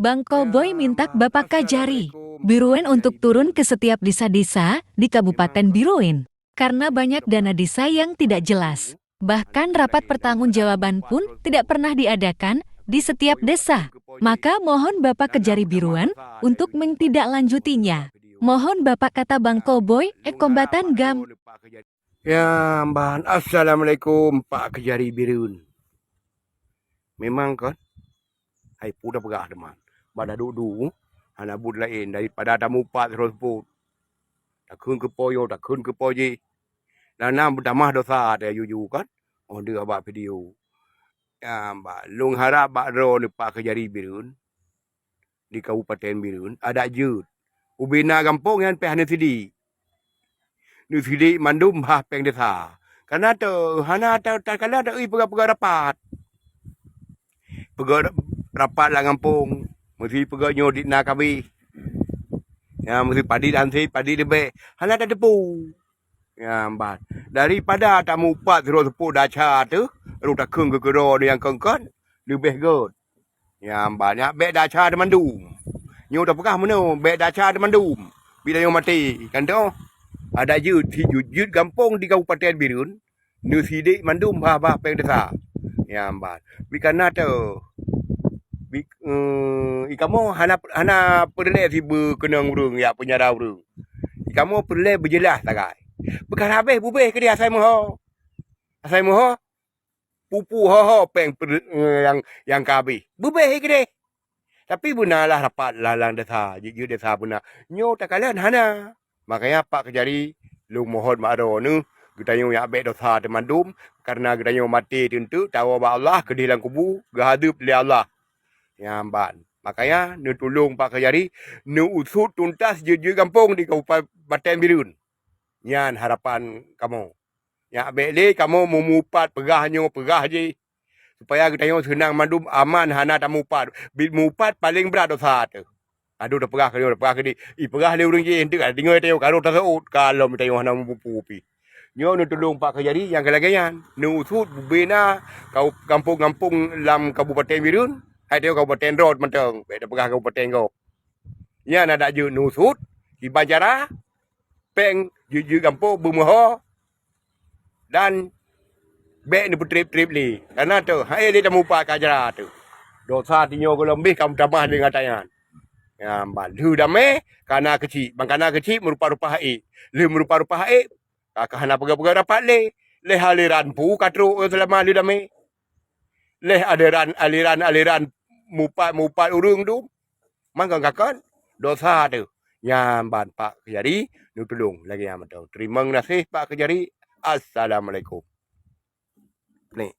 Bang Koboy minta Bapak Kajari Biruin untuk turun ke setiap desa-desa di Kabupaten Biruin. Karena banyak dana desa yang tidak jelas. Bahkan rapat pertanggungjawaban pun tidak pernah diadakan di setiap desa. Maka mohon Bapak Kejari Biruan untuk menindaklanjutinya. Mohon Bapak, kata Bang Koboy, kombatan gam. Ya, Mbah. Assalamualaikum, Pak Kejari Birun. Memang kan, hai pudah pegah teman. Pada duduk, anak bud lain daripada tamu pak terus pun. Tak kun ke poyo, tak kun ke poji. Dan nam damah dosa ada yuju kan. Oh dia abak video. Ya, Mbak. Lung harap Mbak Ro ni Pak Kejari Birun. Di Kabupaten Birun. Ada jut. Ubina kampung yang pehana sidi. Ni sidi mandum bah peng desa. Karena tu, hana tu, kalau ada pegah-pegah rapat. Pegah rapat lah kampung. Mesti pegah nyodit nak kami. Ya, mesti padi dansi, padi lebih. Hana ada depu. Ya, Mbak. Daripada tak mupat terus sepuluh daca tu. Lalu tak keng ke kero ni yang kengkon. Lebih good. Ya, Mbak. Nak bek daca ada mandum. Nyo tak pegah mana. Bek daca ada mandum. Bila nyo mati. Kan tu? Ada jut kampung di Kabupaten Birun. Ni sidik mandum bah-bah peng desa. Ya, Mbak. Bikana tu. Ikamu hana perle si berkenang urung ya penyara urung. Ikamu perle berjelas tagai. Bukan habis bubeh ke dia asai moho. Asai moho. Pupu ho peng yang kabi. Bubeh ke dia. Tapi benalah rapat lalang desa, jujur desa benar. Nyo tak kalian hana. Makanya Pak Kejari lu mohon makro nu kita nyo ya bek dosa temandum karena kita nyo mati tentu tahu ba Allah ke dalam kubu gahadap li Allah. Ya, Mbak. Makanya nu tolong Pak Kejari nu usut tuntas jujur kampung di Kabupaten Birun. Yan harapan kamu. Ya beli kamu memupat pegah je. Supaya kita yang senang mandum aman hana tak mupat. Bil mupat paling berat dosa tu. Aduh dah pegah ke ni. Pegah le urang je hendak dengar teu kalau tak saut kalau minta yang hana mempupi. Nyo nu tolong Pak Kejari yang kelagayan. Nu usut bina kau kampung-kampung lam Kabupaten Birun. Hai teu Kabupaten Road menteng. Beda pegah Kabupaten kau. Ya ada je nu usut di Banjara. Peng juju kampung Bumoho dan bek ni trip li. Karena tu, hai dia temu Pak Kajara tu. Dosa tinyo ko lebih kamu tambah dengan tayan. Ya, bantu dame karena kecil. Bang karena kecil merupa-rupa hai. Le merupa-rupa hai. Kahana pega-pega rapat le. Le aliran pu katru selama le dame. Le aliran mupat urung tu. Mangkang kakon dosa tu. Ya, Pak Kejari nu tolong lagi yang betul. Terima kasih Pak Kejari. Assalamualaikum. Nih.